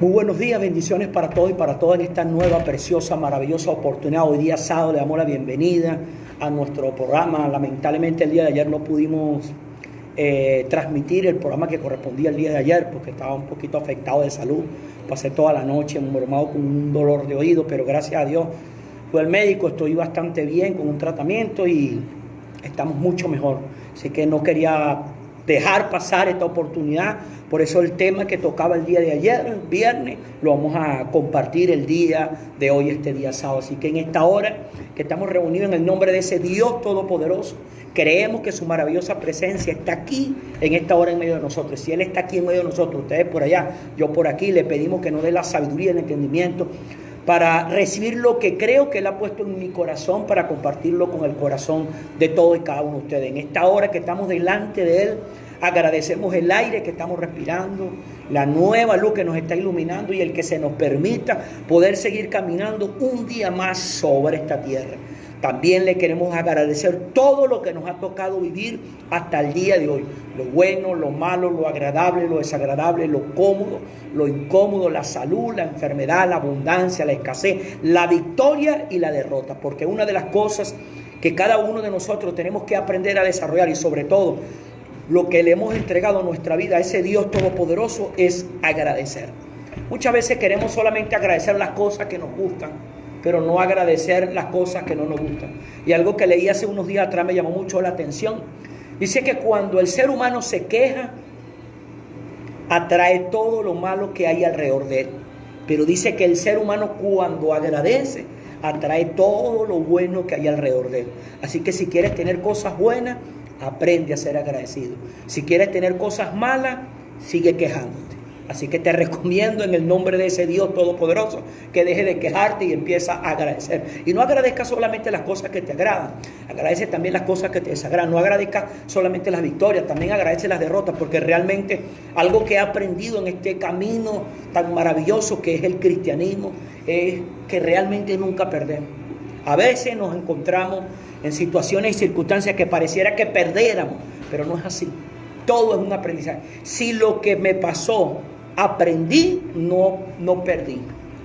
Muy buenos días, bendiciones para todos y para todas en esta nueva, preciosa, maravillosa oportunidad. Hoy día sábado le damos la bienvenida a nuestro programa. Lamentablemente el día de ayer no pudimos transmitir el programa que correspondía el día de ayer porque estaba un poquito afectado de salud. Pasé toda la noche mormado con un dolor de oído, pero gracias a Dios fui al médico, estoy bastante bien con un tratamiento y estamos mucho mejor. Así que no quería dejar pasar esta oportunidad. Por eso el tema que tocaba el día de ayer, viernes, lo vamos a compartir el día de hoy, este día sábado. Así que en esta hora que estamos reunidos en el nombre de ese Dios Todopoderoso, creemos que su maravillosa presencia está aquí en esta hora en medio de nosotros. Si Él está aquí en medio de nosotros, ustedes por allá, yo por aquí, le pedimos que nos dé la sabiduría y el entendimiento para recibir lo que creo que Él ha puesto en mi corazón, para compartirlo con el corazón de todos y cada uno de ustedes. En esta hora que estamos delante de Él, agradecemos el aire que estamos respirando, la nueva luz que nos está iluminando y el que se nos permita poder seguir caminando un día más sobre esta tierra. También le queremos agradecer todo lo que nos ha tocado vivir hasta el día de hoy. Lo bueno, lo malo, lo agradable, lo desagradable, lo cómodo, lo incómodo, la salud, la enfermedad, la abundancia, la escasez, la victoria y la derrota. Porque una de las cosas que cada uno de nosotros tenemos que aprender a desarrollar y sobre todo lo que le hemos entregado a nuestra vida a ese Dios Todopoderoso es agradecer. Muchas veces queremos solamente agradecer las cosas que nos gustan, pero no agradecer las cosas que no nos gustan. Y algo que leí hace unos días atrás me llamó mucho la atención. Dice que cuando el ser humano se queja, atrae todo lo malo que hay alrededor de él. Pero dice que el ser humano cuando agradece, atrae todo lo bueno que hay alrededor de él. Así que si quieres tener cosas buenas, aprende a ser agradecido. Si quieres tener cosas malas, sigue quejándote. Así que te recomiendo en el nombre de ese Dios Todopoderoso que deje de quejarte y empieza a agradecer. Y no agradezcas solamente las cosas que te agradan, agradece también las cosas que te desagradan. No agradezcas solamente las victorias, también agradece las derrotas, porque realmente algo que he aprendido en este camino tan maravilloso que es el cristianismo es que realmente nunca perdemos. A veces nos encontramos en situaciones y circunstancias que pareciera que perdiéramos, pero no es así. Todo es un aprendizaje. Si lo que me pasó aprendí, no perdí.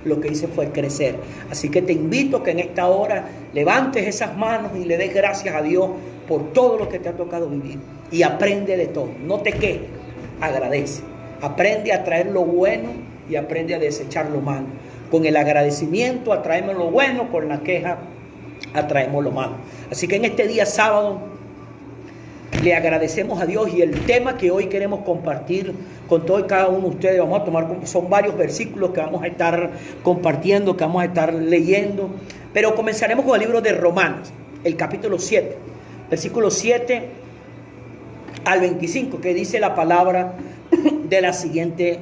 Lo que hice fue crecer. Así que te invito a que en esta hora levantes esas manos y le des gracias a Dios por todo lo que te ha tocado vivir. Y aprende de todo. No te quejes, agradece. Aprende a traer lo bueno y aprende a desechar lo malo. Con el agradecimiento atraemos lo bueno, con la queja atraemos lo malo. Así que en este día sábado le agradecemos a Dios, y el tema que hoy queremos compartir con todos y cada uno de ustedes, vamos a tomar, son varios versículos que vamos a estar compartiendo, que vamos a estar leyendo, pero comenzaremos con el libro de Romanos, el capítulo 7, versículo 7 al 25, que dice la palabra de la siguiente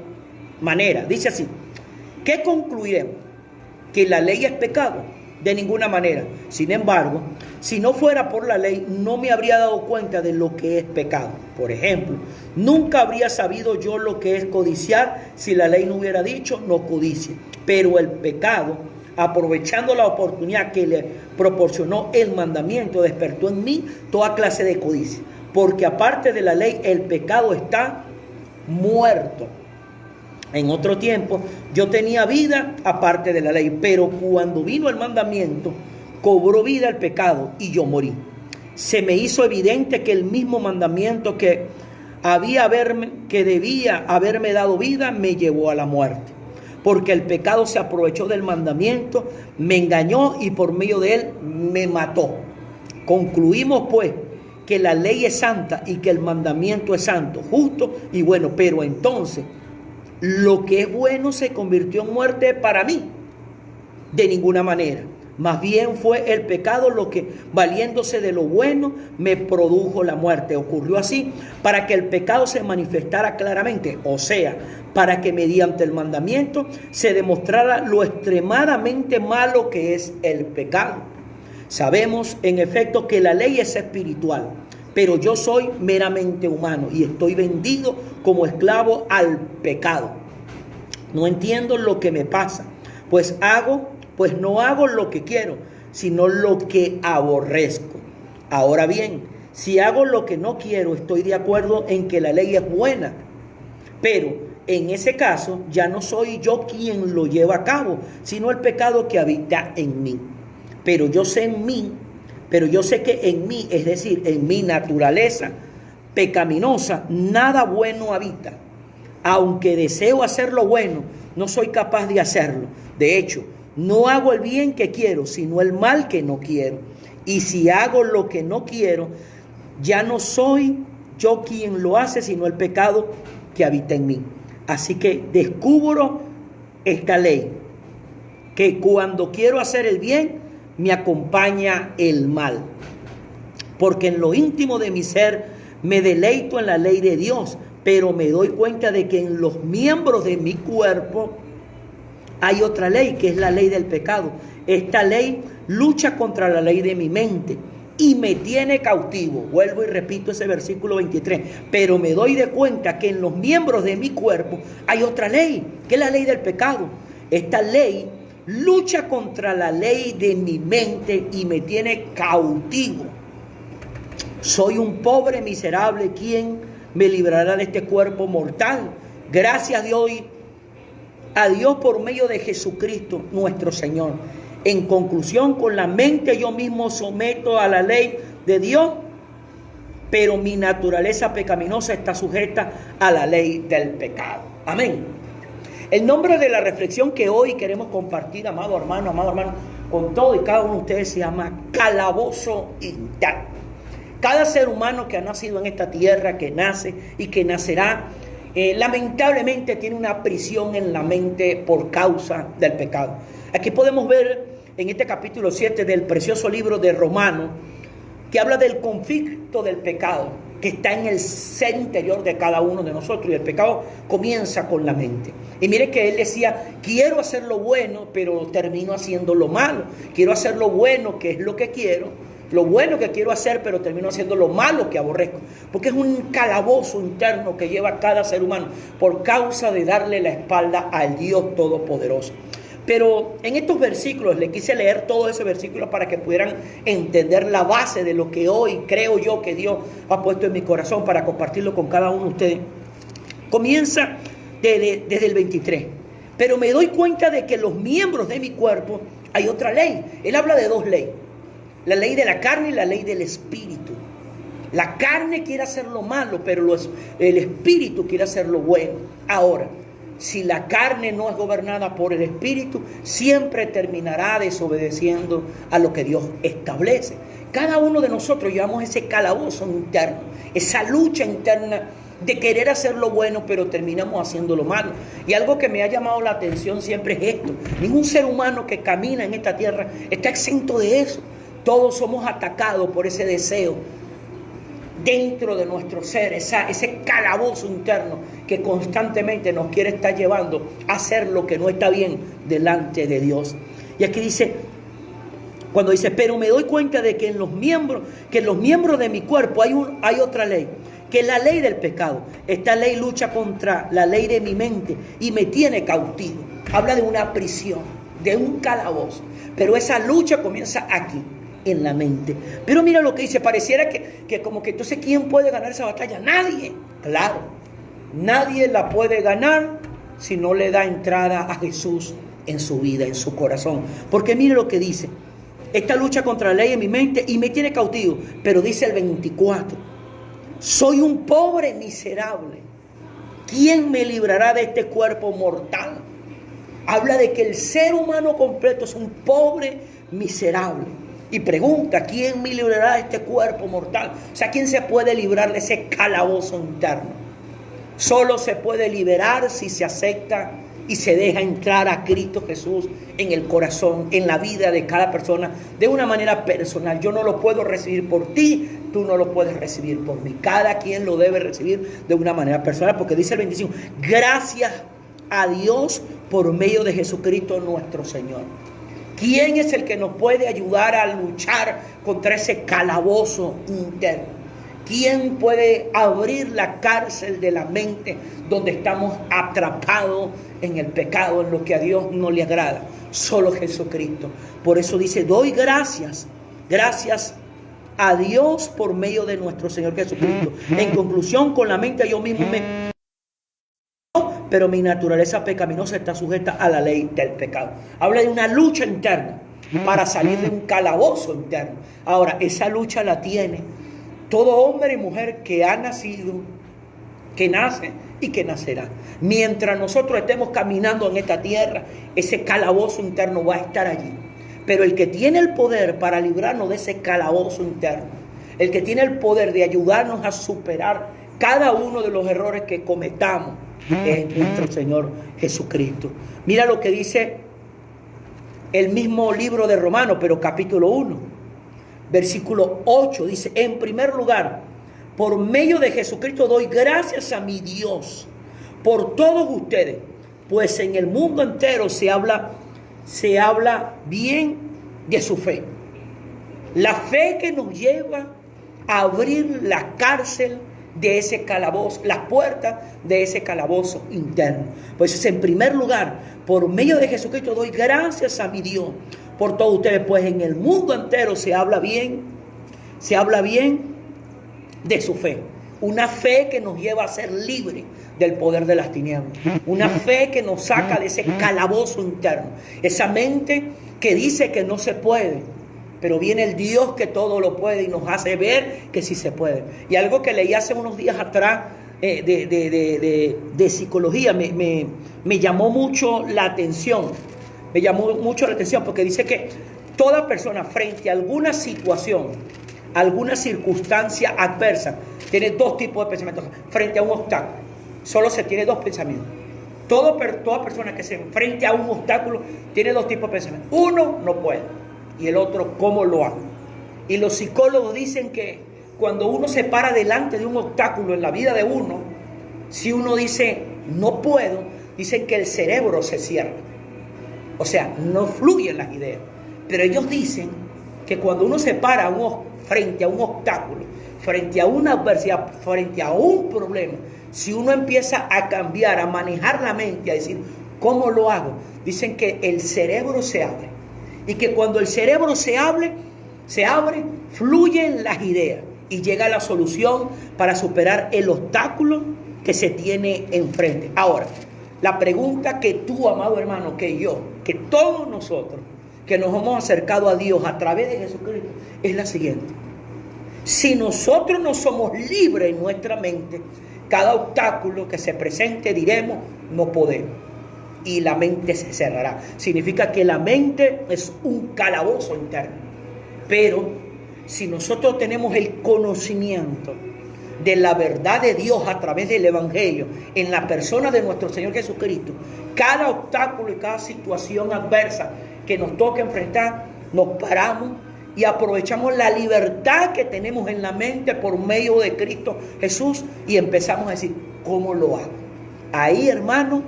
manera, dice así: ¿qué concluiremos? ¿Que la ley es pecado? De ninguna manera. Sin embargo, si no fuera por la ley, no me habría dado cuenta de lo que es pecado. Por ejemplo, nunca habría sabido yo lo que es codiciar si la ley no hubiera dicho no codicie. Pero el pecado, aprovechando la oportunidad que le proporcionó el mandamiento, despertó en mí toda clase de codicia. Porque aparte de la ley, el pecado está muerto. En otro tiempo yo tenía vida aparte de la ley, pero cuando vino el mandamiento, cobró vida el pecado y yo morí. Se me hizo evidente que el mismo mandamiento que debía haberme dado vida, me llevó a la muerte. Porque el pecado se aprovechó del mandamiento, me engañó y por medio de él me mató. Concluimos pues que la ley es santa y que el mandamiento es santo, justo y bueno, pero entonces lo que es bueno se convirtió en muerte para mí. De ninguna manera. Más bien fue el pecado lo que, valiéndose de lo bueno, me produjo la muerte. Ocurrió así para que el pecado se manifestara claramente, o sea, para que mediante el mandamiento se demostrara lo extremadamente malo que es el pecado. Sabemos en efecto que la ley es espiritual, pero yo soy meramente humano y estoy vendido como esclavo al pecado. No entiendo lo que me pasa, pues no hago lo que quiero, sino lo que aborrezco. Ahora bien, si hago lo que no quiero, estoy de acuerdo en que la ley es buena, pero en ese caso ya no soy yo quien lo lleva a cabo, sino el pecado que habita en mí. Pero yo sé que en mí, es decir, en mi naturaleza pecaminosa, nada bueno habita. Aunque deseo hacer lo bueno, no soy capaz de hacerlo. De hecho, no hago el bien que quiero, sino el mal que no quiero. Y si hago lo que no quiero, ya no soy yo quien lo hace, sino el pecado que habita en mí. Así que descubro esta ley, que cuando quiero hacer el bien, me acompaña el mal. Porque en lo íntimo de mi ser me deleito en la ley de Dios, pero me doy cuenta de que en los miembros de mi cuerpo hay otra ley, que es la ley del pecado. Esta ley lucha contra la ley de mi mente y me tiene cautivo. Vuelvo y repito ese versículo 23. Pero me doy de cuenta que en los miembros de mi cuerpo hay otra ley, que es la ley del pecado. Esta ley lucha contra la ley de mi mente y me tiene cautivo. Soy un pobre miserable, ¿quién me librará de este cuerpo mortal? Gracias a Dios por medio de Jesucristo nuestro Señor. En conclusión, con la mente yo mismo someto a la ley de Dios, pero mi naturaleza pecaminosa está sujeta a la ley del pecado. Amén. El nombre de la reflexión que hoy queremos compartir, amado hermano, con todo y cada uno de ustedes se llama calabozo interno. Cada ser humano que ha nacido en esta tierra, que nace y que nacerá, lamentablemente tiene una prisión en la mente por causa del pecado. Aquí podemos ver en este capítulo 7 del precioso libro de Romanos, que habla del conflicto del pecado que está en el ser interior de cada uno de nosotros, y el pecado comienza con la mente. Y mire que él decía, quiero hacer lo bueno, pero termino haciendo lo malo. Quiero hacer lo bueno, que es lo que quiero, lo bueno que quiero hacer, pero termino haciendo lo malo que aborrezco. Porque es un calabozo interno que lleva cada ser humano por causa de darle la espalda al Dios Todopoderoso. Pero en estos versículos, le quise leer todos esos versículos para que pudieran entender la base de lo que hoy creo yo que Dios ha puesto en mi corazón para compartirlo con cada uno de ustedes. Comienza desde el 23. Pero me doy cuenta de que los miembros de mi cuerpo hay otra ley. Él habla de dos leyes. La ley de la carne y la ley del espíritu. La carne quiere hacer lo malo, pero el espíritu quiere hacer lo bueno. Ahora, si la carne no es gobernada por el espíritu, siempre terminará desobedeciendo a lo que Dios establece. Cada uno de nosotros llevamos ese calabozo interno, esa lucha interna de querer hacer lo bueno, pero terminamos haciendo lo malo. Y algo que me ha llamado la atención siempre es esto: ningún ser humano que camina en esta tierra está exento de eso. Todos somos atacados por ese deseo dentro de nuestro ser, ese calabozo interno que constantemente nos quiere estar llevando a hacer lo que no está bien delante de Dios. Y aquí dice, cuando dice, pero me doy cuenta de que en los miembros de mi cuerpo hay otra ley, que es la ley del pecado. Esta ley lucha contra la ley de mi mente y me tiene cautivo. Habla de una prisión, de un calabozo, pero esa lucha comienza aquí, en la mente. Pero mira lo que dice, pareciera que como que entonces ¿quién puede ganar esa batalla? Nadie. Claro, nadie la puede ganar si no le da entrada a Jesús en su vida, en su corazón. Porque mire lo que dice, esta lucha contra la ley en mi mente y me tiene cautivo. Pero dice el 24, soy un pobre miserable, ¿quién me librará de este cuerpo mortal? Habla de que el ser humano completo es un pobre miserable. Y pregunta, ¿quién me librará de este cuerpo mortal? O sea, ¿quién se puede librar de ese calabozo interno? Solo se puede liberar si se acepta y se deja entrar a Cristo Jesús en el corazón, en la vida de cada persona, de una manera personal. Yo no lo puedo recibir por ti, tú no lo puedes recibir por mí. Cada quien lo debe recibir de una manera personal, porque dice el 25, gracias a Dios por medio de Jesucristo nuestro Señor. ¿Quién es el que nos puede ayudar a luchar contra ese calabozo interno? ¿Quién puede abrir la cárcel de la mente donde estamos atrapados en el pecado, en lo que a Dios no le agrada? Solo Jesucristo. Por eso dice, doy gracias a Dios por medio de nuestro Señor Jesucristo. En conclusión, con la mente yo mismo pero mi naturaleza pecaminosa está sujeta a la ley del pecado. Habla de una lucha interna para salir de un calabozo interno. Ahora, esa lucha la tiene todo hombre y mujer que ha nacido, que nace y que nacerá. Mientras nosotros estemos caminando en esta tierra, ese calabozo interno va a estar allí. Pero el que tiene el poder para librarnos de ese calabozo interno, el que tiene el poder de ayudarnos a superar cada uno de los errores que cometamos, es nuestro Señor Jesucristo. Mira lo que dice el mismo libro de Romanos, pero capítulo 1, versículo 8, dice: en primer lugar, por medio de Jesucristo doy gracias a mi Dios por todos ustedes, pues en el mundo entero se habla bien de su fe. La fe que nos lleva a abrir la cárcel de ese calabozo, las puertas de ese calabozo interno. Pues en primer lugar, por medio de Jesucristo doy gracias a mi Dios por todos ustedes, pues en el mundo entero se habla bien de su fe. Una fe que nos lleva a ser libres del poder de las tinieblas. Una fe que nos saca de ese calabozo interno. Esa mente que dice que no se puede, pero viene el Dios que todo lo puede y nos hace ver que sí se puede. Y algo que leí hace unos días atrás de psicología me llamó mucho la atención. Me llamó mucho la atención porque dice que toda persona frente a alguna situación, alguna circunstancia adversa, tiene dos tipos de pensamientos. Frente a un obstáculo, solo se tiene dos pensamientos. Toda persona que se enfrente a un obstáculo tiene dos tipos de pensamientos. Uno, no puede. Y el otro, ¿cómo lo hago? Y los psicólogos dicen que cuando uno se para delante de un obstáculo en la vida de uno, si uno dice, no puedo, dicen que el cerebro se cierra. O sea, no fluyen las ideas. Pero ellos dicen que cuando uno se para frente a un obstáculo, frente a una adversidad, frente a un problema, si uno empieza a cambiar, a manejar la mente, a decir, ¿cómo lo hago? Dicen que el cerebro se abre. Y que cuando el cerebro se abre, fluyen las ideas y llega la solución para superar el obstáculo que se tiene enfrente. Ahora, la pregunta que tú, amado hermano, que yo, que todos nosotros, que nos hemos acercado a Dios a través de Jesucristo, es la siguiente. Si nosotros no somos libres en nuestra mente, cada obstáculo que se presente diremos, no podemos. Y la mente se cerrará. Significa que la mente es un calabozo interno. Pero si nosotros tenemos el conocimiento de la verdad de Dios a través del Evangelio, en la persona de nuestro Señor Jesucristo, cada obstáculo y cada situación adversa que nos toque enfrentar, nos paramos y aprovechamos la libertad que tenemos en la mente por medio de Cristo Jesús y empezamos a decir, ¿cómo lo hago? Ahí, hermano,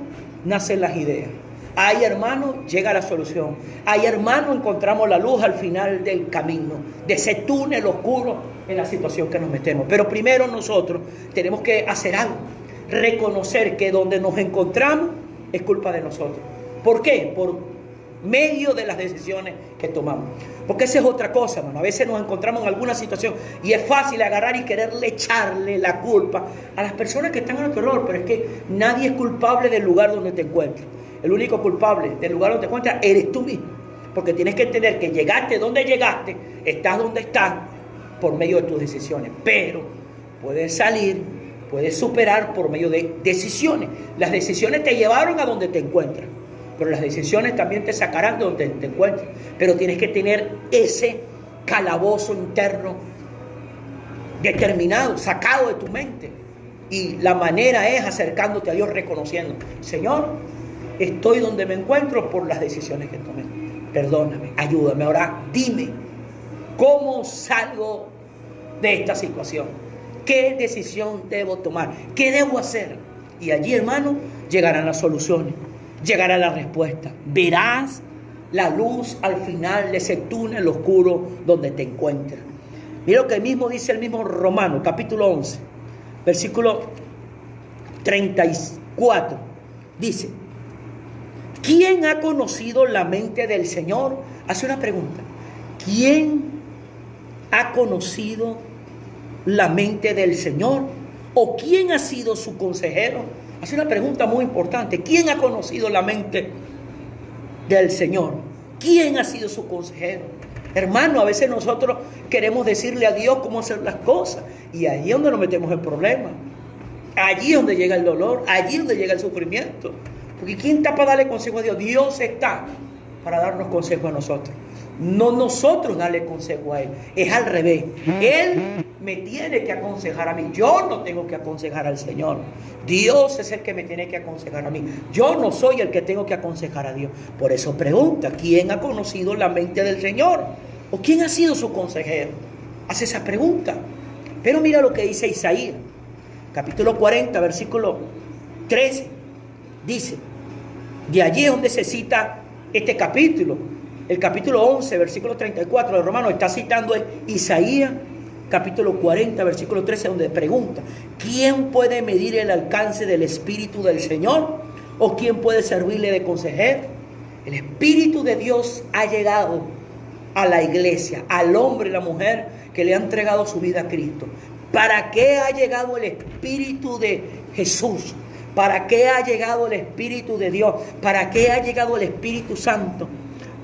nacen las ideas. Ahí, hermano, llega la solución. Ahí, hermano, encontramos la luz al final del camino, de ese túnel oscuro en la situación que nos metemos. Pero primero nosotros tenemos que hacer algo, reconocer que donde nos encontramos es culpa de nosotros. ¿Por qué? Por medio de las decisiones que tomamos. Porque esa es otra cosa, hermano. A veces nos encontramos en alguna situación y es fácil agarrar y quererle echarle la culpa a las personas que están en nuestro error, pero es que nadie es culpable del lugar donde te encuentras. El único culpable del lugar donde te encuentras eres tú mismo, porque tienes que entender que llegaste donde llegaste, estás donde estás por medio de tus decisiones, pero puedes salir, puedes superar por medio de decisiones. Las decisiones te llevaron a donde te encuentras, pero las decisiones también te sacarán de donde te encuentres. Pero tienes que tener ese calabozo interno determinado, sacado de tu mente. Y la manera es acercándote a Dios, reconociendo, Señor, estoy donde me encuentro por las decisiones que tomé. Perdóname, ayúdame. Ahora dime, ¿cómo salgo de esta situación? ¿Qué decisión debo tomar? ¿Qué debo hacer? Y allí, hermano, llegarán las soluciones. Llegará la respuesta. Verás la luz al final de ese túnel oscuro donde te encuentras. Mira lo que mismo dice el mismo Romano, capítulo 11, versículo 34. Dice, ¿quién ha conocido la mente del Señor? Hace una pregunta. ¿Quién ha conocido la mente del Señor? ¿O quién ha sido su consejero? hace una pregunta muy importante. ¿Quién ha conocido la mente del Señor? ¿Quién ha sido su consejero? Hermano, a veces nosotros queremos decirle a Dios cómo hacer las cosas, y allí es donde nos metemos en problemas. Allí es donde llega el dolor, allí es donde llega el sufrimiento. Porque ¿quién está para darle consejo a Dios? Dios está para darnos consejo a nosotros. No nosotros darle consejo a Él. Es al revés. Él me tiene que aconsejar a mí. Yo no tengo que aconsejar al Señor. Dios es el que me tiene que aconsejar a mí. Yo no soy el que tengo que aconsejar a Dios. Por eso pregunta, ¿quién ha conocido la mente del Señor? ¿O quién ha sido su consejero? Hace esa pregunta. Pero mira lo que dice Isaías. Capítulo 40, versículo 13. Dice, de allí es donde se cita este capítulo. El capítulo 11, versículo 34 de Romanos está citando Isaías, capítulo 40, versículo 13, donde pregunta, ¿quién puede medir el alcance del Espíritu del Señor? ¿O quién puede servirle de consejero? El Espíritu de Dios ha llegado a la iglesia, al hombre y la mujer que le han entregado su vida a Cristo. ¿Para qué ha llegado el Espíritu de Jesús? ¿Para qué ha llegado el Espíritu de Dios? ¿Para qué ha llegado el Espíritu Santo?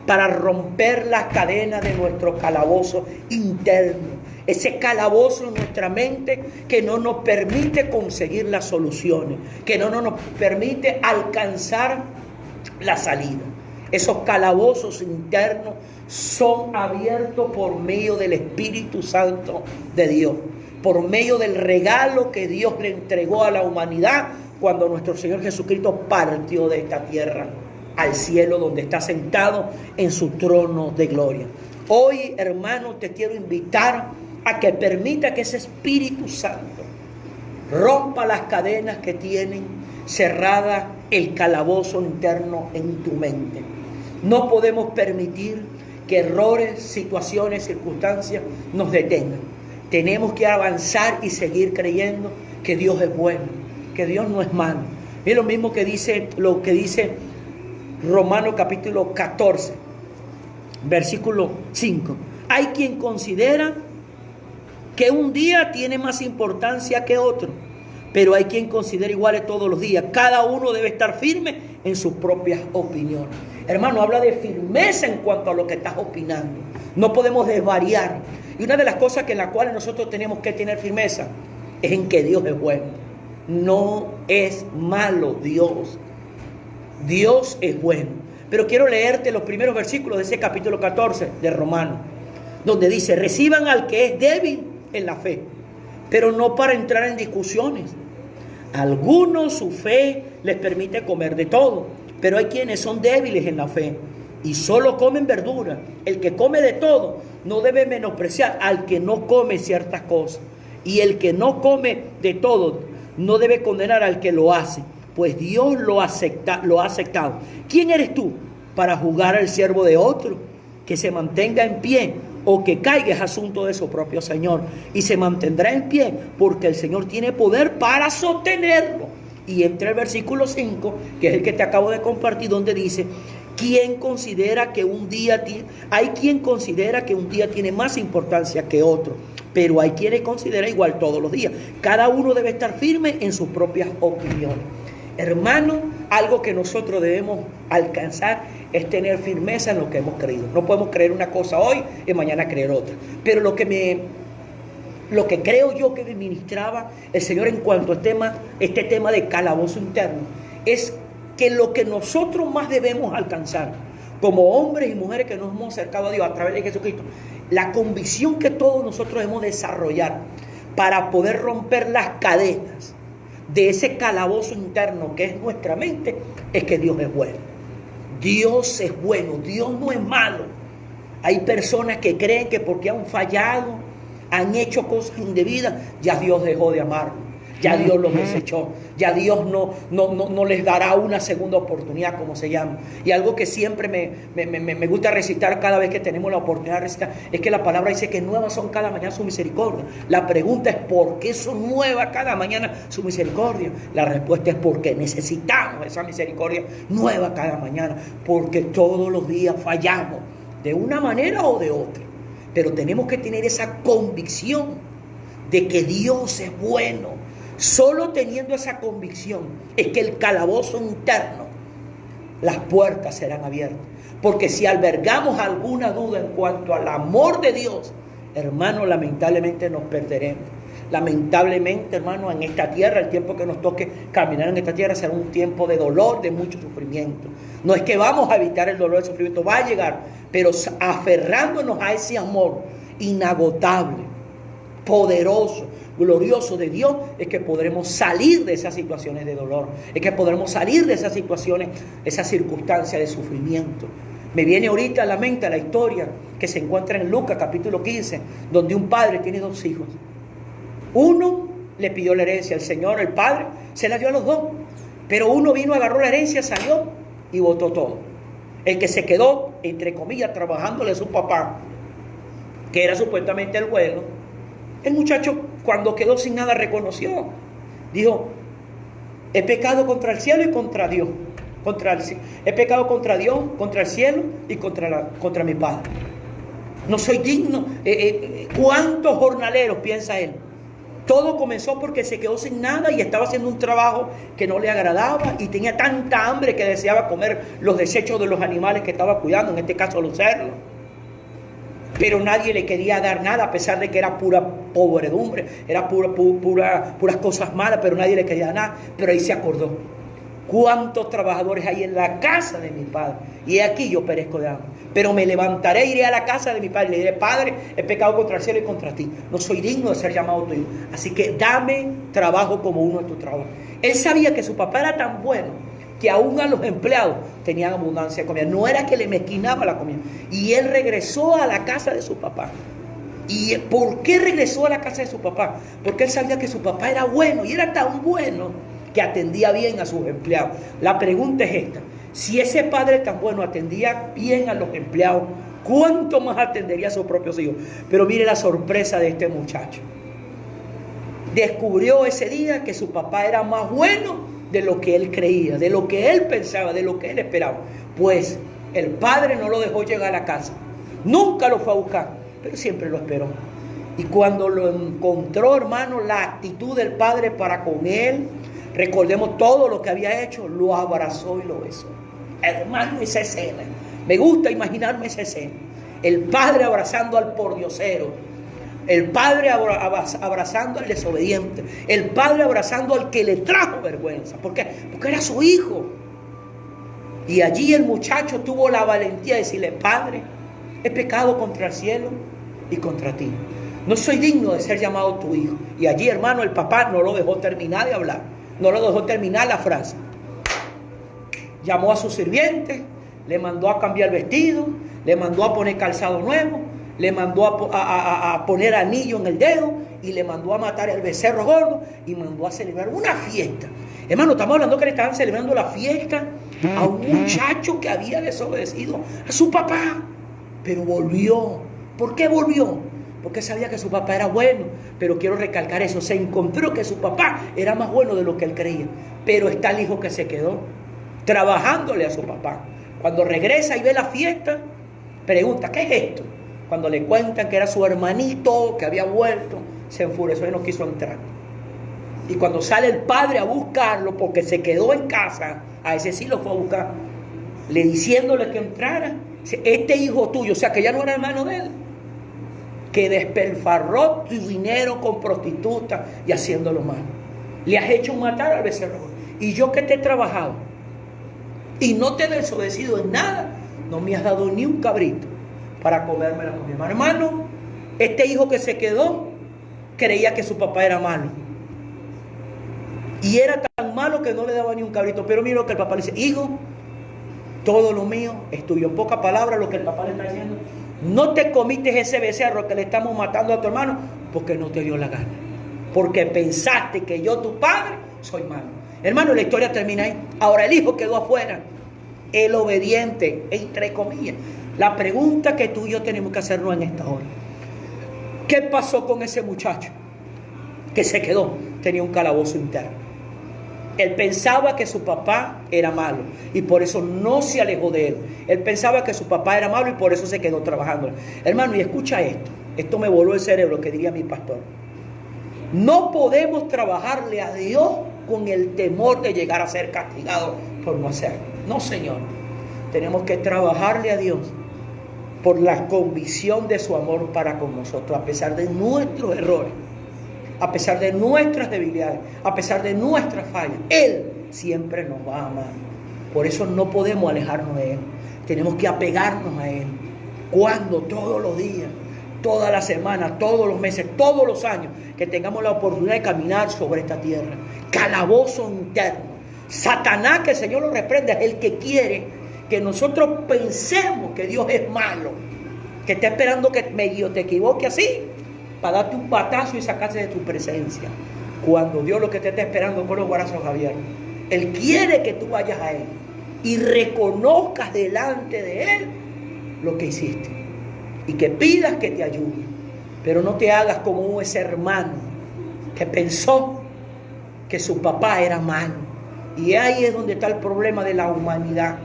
Para romper las cadenas de nuestro calabozo interno. Ese calabozo en nuestra mente que no nos permite conseguir las soluciones, que no nos permite alcanzar la salida. Esos calabozos internos son abiertos por medio del Espíritu Santo de Dios, por medio del regalo que Dios le entregó a la humanidad cuando nuestro Señor Jesucristo partió de esta tierra al cielo, donde está sentado en su trono de gloria. Hoy, hermano, te quiero invitar a que permita que ese Espíritu Santo rompa las cadenas que tienen cerrada el calabozo interno en tu mente. No podemos permitir que errores, situaciones, circunstancias nos detengan. Tenemos que avanzar y seguir creyendo que Dios es bueno, que Dios no es malo. Es lo mismo que dice Romanos capítulo 14, versículo 5. Hay quien considera que un día tiene más importancia que otro, pero hay quien considera iguales todos los días. Cada uno debe estar firme en sus propias opiniones. Hermano, habla de firmeza en cuanto a lo que estás opinando. No podemos desvariar. Y una de las cosas en las cuales nosotros tenemos que tener firmeza es en que Dios es bueno. No es malo Dios. Dios es bueno. Pero quiero leerte los primeros versículos de ese capítulo 14 de Romanos, donde dice, reciban al que es débil en la fe, pero no para entrar en discusiones. Algunos su fe les permite comer de todo, pero hay quienes son débiles en la fe y solo comen verdura. El que come de todo no debe menospreciar al que no come ciertas cosas, y el que no come de todo no debe condenar al que lo hace, pues Dios lo ha aceptado. ¿Quién eres tú para juzgar al siervo de otro? Que se mantenga en pie o que caiga es asunto de su propio Señor, y se mantendrá en pie porque el Señor tiene poder para sostenerlo. Y entra el versículo 5, que es el que te acabo de compartir, donde dice, hay quien considera que un día tiene más importancia que otro, pero hay quienes consideran igual todos los días. Cada uno debe estar firme en sus propias opiniones. Hermano, algo que nosotros debemos alcanzar es tener firmeza en lo que hemos creído. No podemos creer una cosa hoy y mañana creer otra. Pero lo que creo yo que me ministraba el Señor en cuanto a este tema de calabozo interno, es que lo que nosotros más debemos alcanzar como hombres y mujeres que nos hemos acercado a Dios a través de Jesucristo, la convicción que todos nosotros debemos desarrollar para poder romper las cadenas de ese calabozo interno que es nuestra mente, es que Dios es bueno. Dios es bueno, Dios no es malo. Hay personas que creen que porque han fallado, han hecho cosas indebidas, ya Dios dejó de amarlos, ya Dios los desechó, ya Dios no les dará una segunda oportunidad, como se llama. Y algo que siempre me gusta recitar cada vez que tenemos la oportunidad de recitar, es que la palabra dice que nuevas son cada mañana su misericordia. La pregunta es, ¿por qué son nuevas cada mañana su misericordia? La respuesta es porque necesitamos esa misericordia nueva cada mañana, porque todos los días fallamos de una manera o de otra. Pero tenemos que tener esa convicción de que Dios es bueno, Solo teniendo esa convicción es que el calabozo interno, las puertas serán abiertas. Porque si albergamos alguna duda en cuanto al amor de Dios, hermano, lamentablemente nos perderemos. Lamentablemente, hermano, en esta tierra, el tiempo que nos toque caminar en esta tierra será un tiempo de dolor, de mucho sufrimiento. No es que vamos a evitar el dolor, el sufrimiento va a llegar, pero aferrándonos a ese amor inagotable, poderoso, glorioso de Dios, es que podremos salir de esas situaciones de dolor, es que podremos salir de esas situaciones, esas circunstancias de sufrimiento. Me viene ahorita a la mente la historia que se encuentra en Lucas capítulo 15, donde un padre tiene 2 hijos. Uno le pidió la herencia al Señor, el padre se la dio a los 2, pero uno vino, agarró la herencia, salió y botó todo. El que se quedó, entre comillas, trabajándole a su papá, que era supuestamente el bueno, el muchacho cuando quedó sin nada reconoció, dijo: he pecado contra el cielo y contra Dios, he pecado contra Dios, contra el cielo y contra mi padre. No soy digno. ¿Cuántos jornaleros piensa él? Todo comenzó porque se quedó sin nada y estaba haciendo un trabajo que no le agradaba y tenía tanta hambre que deseaba comer los desechos de los animales que estaba cuidando, en este caso los cerdos. Pero nadie le quería dar nada, a pesar de que era pura pobredumbre, era puras cosas malas, pero nadie le quería dar nada. Pero ahí se acordó: ¿cuántos trabajadores hay en la casa de mi padre? Y aquí yo perezco de hambre. Pero me levantaré, iré a la casa de mi padre y le diré: Padre, he pecado contra el cielo y contra ti. No soy digno de ser llamado tu hijo. Así que dame trabajo como uno de tus trabajos. Él sabía que su papá era tan bueno que aún a los empleados tenían abundancia de comida. No era que le mezquinaba la comida. Y él regresó a la casa de su papá. ¿Y por qué regresó a la casa de su papá? Porque él sabía que su papá era bueno y era tan bueno que atendía bien a sus empleados. La pregunta es esta: si ese padre tan bueno atendía bien a los empleados, ¿cuánto más atendería a sus propios hijos? Pero mire la sorpresa de este muchacho. Descubrió ese día que su papá era más bueno de lo que él creía, de lo que él pensaba, de lo que él esperaba. Pues el padre no lo dejó llegar a la casa, nunca lo fue a buscar, pero siempre lo esperó. Y cuando lo encontró, hermano, la actitud del padre para con él, recordemos todo lo que había hecho, lo abrazó y lo besó. Hermano, esa escena, me gusta imaginarme esa escena: el padre abrazando al pordiosero, el padre abrazando al desobediente, el padre abrazando al que le trajo vergüenza. ¿Por qué? Porque era su hijo. Y allí el muchacho tuvo la valentía de decirle: Padre, he pecado contra el cielo y contra ti. No soy digno de ser llamado tu hijo. Y allí, hermano, el papá no lo dejó terminar de hablar, no lo dejó terminar la frase. Llamó a su sirviente, le mandó a cambiar vestido, le mandó a poner calzado nuevo, le mandó a poner anillo en el dedo y le mandó a matar el becerro gordo y mandó a celebrar una fiesta. Hermano, estamos hablando que le estaban celebrando la fiesta a un muchacho que había desobedecido a su papá, pero volvió. ¿Por qué volvió? Porque sabía que su papá era bueno. Pero quiero recalcar eso: se encontró que su papá era más bueno de lo que él creía. Pero está el hijo que se quedó trabajándole a su papá. Cuando regresa y ve la fiesta, pregunta: ¿qué es esto? Cuando le cuentan que era su hermanito que había vuelto, se enfureció y no quiso entrar. Y cuando sale el padre a buscarlo, porque se quedó en casa, a ese sí lo fue a buscar, le diciéndole que entrara. Este hijo tuyo, o sea que ya no era hermano de él, que despilfarró tu dinero con prostitutas y haciéndolo mal, le has hecho matar al becerro. Y yo que te he trabajado y no te he desobedecido en nada, no me has dado ni un cabrito para comérmela con mi hermano. Hermano, este hijo que se quedó creía que su papá era malo. Y era tan malo que no le daba ni un cabrito. Pero mira lo que el papá le dice: hijo, todo lo mío es tuyo. En pocas palabras, lo que el papá le está diciendo: no te comiste ese becerro que le estamos matando a tu hermano porque no te dio la gana, porque pensaste que yo, tu padre, soy malo. Hermano, la historia termina ahí. Ahora el hijo quedó afuera, el obediente, entre comillas. La pregunta que tú y yo tenemos que hacernos en esta hora: ¿qué pasó con ese muchacho que se quedó? Tenía un calabozo interno. Él pensaba que su papá era malo y por eso no se alejó de él. Él pensaba que su papá era malo y por eso se quedó trabajando. Hermano, y escucha esto. Esto me voló el cerebro, que diría mi pastor. No podemos trabajarle a Dios con el temor de llegar a ser castigados por no hacerlo. No, Señor. Tenemos que trabajarle a Dios por la convicción de su amor para con nosotros, a pesar de nuestros errores, a pesar de nuestras debilidades, a pesar de nuestras fallas. Él siempre nos va a amar. Por eso no podemos alejarnos de Él. Tenemos que apegarnos a Él. Cuando todos los días, todas las semanas, todos los meses, todos los años, que tengamos la oportunidad de caminar sobre esta tierra. Calabozo interno. Satanás, que el Señor lo reprenda, es el que quiere que nosotros pensemos que Dios es malo, que está esperando que medio te equivoque así, para darte un batazo y sacarte de tu presencia. Cuando Dios lo que te está esperando con los brazos abiertos. Él quiere que tú vayas a Él y reconozcas delante de Él lo que hiciste. Y que pidas que te ayude. Pero no te hagas como ese hermano que pensó que su papá era malo. Y ahí es donde está el problema de la humanidad.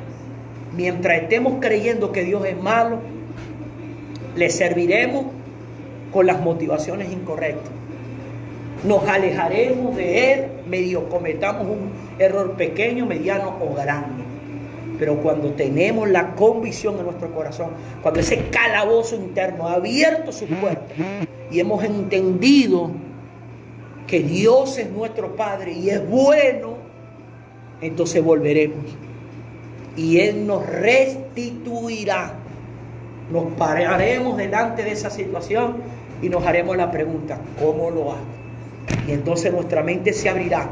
Mientras estemos creyendo que Dios es malo, le serviremos con las motivaciones incorrectas. Nos alejaremos de Él, medio cometamos un error pequeño, mediano o grande. Pero cuando tenemos la convicción en nuestro corazón, cuando ese calabozo interno ha abierto sus puertas y hemos entendido que Dios es nuestro Padre y es bueno, entonces volveremos. Y Él nos restituirá. Nos pararemos delante de esa situación y nos haremos la pregunta, ¿cómo lo hago? Y entonces nuestra mente se abrirá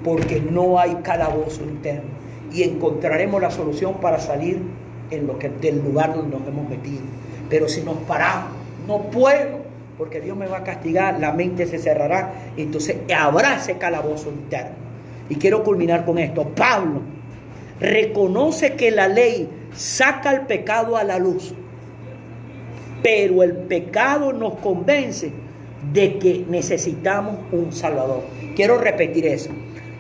porque no hay calabozo interno y encontraremos la solución para salir del lugar donde nos hemos metido. Pero si nos paramos, no puedo, porque Dios me va a castigar, la mente se cerrará, y entonces habrá ese calabozo interno. Y quiero culminar con esto. Pablo reconoce que la ley saca el pecado a la luz, pero el pecado nos convence de que necesitamos un Salvador. Quiero repetir eso.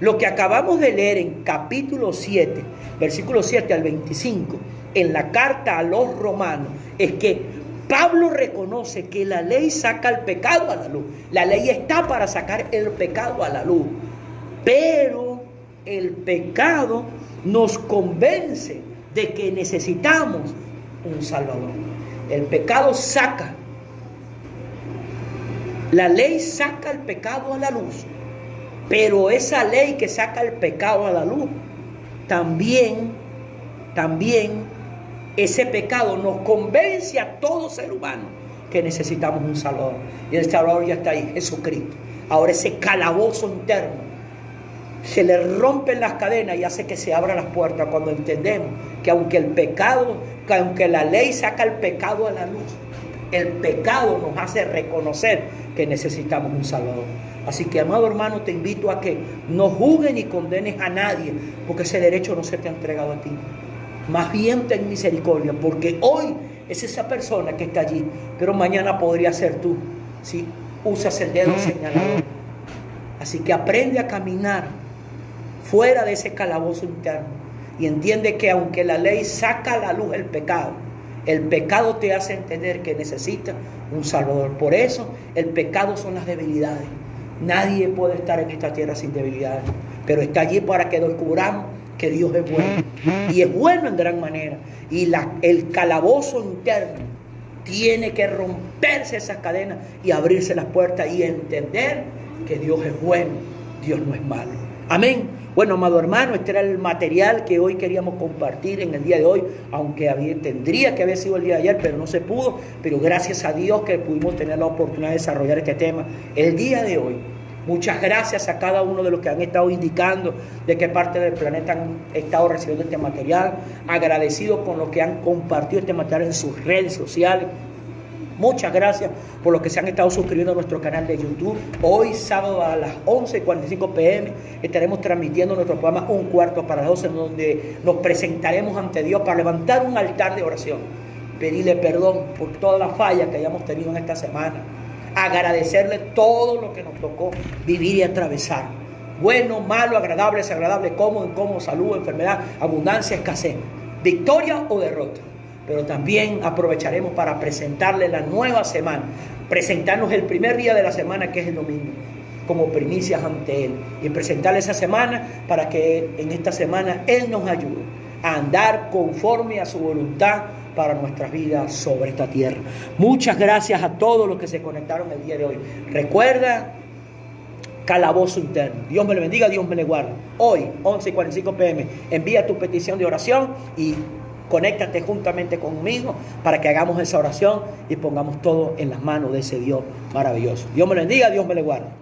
Lo que acabamos de leer en capítulo 7, versículo 7 al 25, en la carta a los romanos, es que Pablo reconoce que la ley saca el pecado a la luz. La ley está para sacar el pecado a la luz, pero el pecado nos convence de que necesitamos un Salvador. El pecado saca, la ley saca el pecado a la luz, pero esa ley que saca el pecado a la luz, también ese pecado nos convence a todo ser humano que necesitamos un Salvador. Y el Salvador ya está ahí, Jesucristo. Ahora ese calabozo interno se le rompen las cadenas y hace que se abran las puertas cuando entendemos que aunque la ley saca el pecado a la luz, el pecado nos hace reconocer que necesitamos un Salvador. Así que, amado hermano, te invito a que no juzgues ni condenes a nadie, porque ese derecho no se te ha entregado a ti. Más bien ten misericordia, porque hoy es esa persona que está allí, pero mañana podría ser tú, si usas el dedo señalador. Así que aprende a caminar fuera de ese calabozo interno y entiende que aunque la ley saca a la luz el pecado te hace entender que necesitas un Salvador. Por eso el pecado son las debilidades. Nadie puede estar en esta tierra sin debilidades, pero está allí para que descubramos que Dios es bueno, y es bueno en gran manera. Y el calabozo interno tiene que romperse esas cadenas y abrirse las puertas y entender que Dios es bueno, Dios no es malo. Amén. Bueno, amado hermano, este era el material que hoy queríamos compartir en el día de hoy, aunque tendría que haber sido el día de ayer, pero no se pudo. Pero gracias a Dios que pudimos tener la oportunidad de desarrollar este tema el día de hoy. Muchas gracias a cada uno de los que han estado indicando de qué parte del planeta han estado recibiendo este material. Agradecido con los que han compartido este material en sus redes sociales. Muchas gracias por los que se han estado suscribiendo a nuestro canal de YouTube. Hoy, sábado a las 11:45 p.m., estaremos transmitiendo nuestro programa 11:45, en donde nos presentaremos ante Dios para levantar un altar de oración. Pedirle perdón por toda la falla que hayamos tenido en esta semana. Agradecerle todo lo que nos tocó vivir y atravesar. Bueno, malo, agradable, desagradable, cómodo, incómodo, salud, enfermedad, abundancia, escasez, victoria o derrota. Pero también aprovecharemos para presentarle la nueva semana, presentarnos el primer día de la semana, que es el domingo, como primicias ante Él y presentarle esa semana para que en esta semana Él nos ayude a andar conforme a su voluntad para nuestras vidas sobre esta tierra. Muchas gracias a todos los que se conectaron el día de hoy. Recuerda, calabozo interno. Dios me le bendiga, Dios me le guarde. Hoy, 11:45 p.m., envía tu petición de oración y conéctate juntamente conmigo para que hagamos esa oración y pongamos todo en las manos de ese Dios maravilloso. Dios me le bendiga, Dios me le guarde.